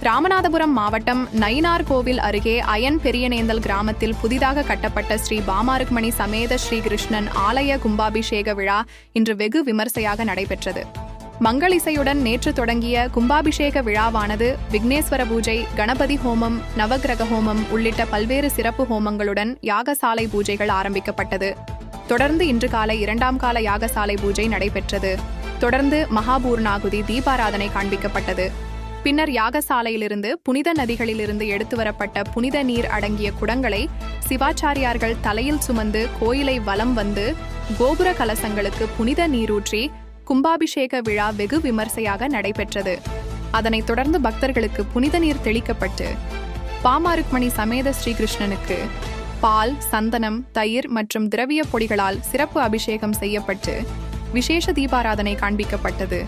ராமநாதபுரம் மாவட்டம் நயினார்கோவில் அருகே அயன் பெரியநேந்தல் கிராமத்தில் புதிதாக கட்டப்பட்ட ஸ்ரீ பாமாருக்மணி சமேத ஸ்ரீகிருஷ்ணன் ஆலய கும்பாபிஷேக விழா இன்று வெகு விமர்சையாக நடைபெற்றது. மங்கள் இசையுடன் நேற்று தொடங்கிய கும்பாபிஷேக விழாவானது விக்னேஸ்வர பூஜை, கணபதி ஹோமம், நவகிரக ஹோமம் உள்ளிட்ட பல்வேறு சிறப்பு ஹோமங்களுடன் யாகசாலை பூஜைகள் ஆரம்பிக்கப்பட்டது. தொடர்ந்து இன்று காலை 2ஆம் கால யாகசாலை பூஜை நடைபெற்றது. தொடர்ந்து மகாபூர்ணாகுதி தீபாராதனை காண்பிக்கப்பட்டது. பின்னர் யாகசாலையிலிருந்து புனித நதிகளிலிருந்து எடுத்து வரப்பட்ட புனித நீர் அடங்கிய குடங்களை சிவாச்சாரியார்கள் தலையில் சுமந்து கோயிலை வலம் வந்து கோபுர கலசங்களுக்கு புனித நீரூற்றி கும்பாபிஷேக விழா வெகு விமர்சையாக நடைபெற்றது. அதனைத் தொடர்ந்து பக்தர்களுக்கு புனித நீர் தெளிக்கப்பட்டு பாமாருக்மணி சமேத ஸ்ரீகிருஷ்ணனுக்கு பால், சந்தனம், தயிர் மற்றும் திரவிய பொடிகளால் சிறப்பு அபிஷேகம் செய்யப்பட்டு விசேஷ தீபாராதனை காண்பிக்கப்பட்டது.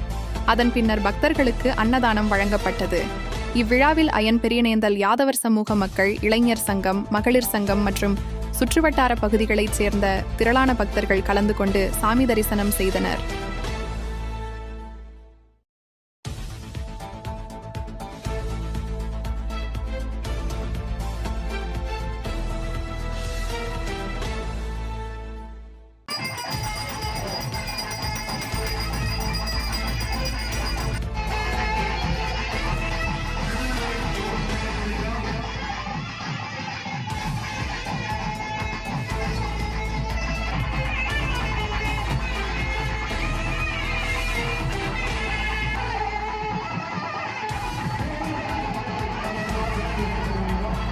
அதன் பின்னர் பக்தர்களுக்கு அன்னதானம் வழங்கப்பட்டது. இவ்விழாவில் அயன் பெரியநேந்தல் யாதவர் சமூக மக்கள், இளைஞர் சங்கம், மகளிர் சங்கம் மற்றும் சுற்றுவட்டார பகுதிகளைச் சேர்ந்த திரளான பக்தர்கள் கலந்து கொண்டு சாமி தரிசனம் செய்தனர்.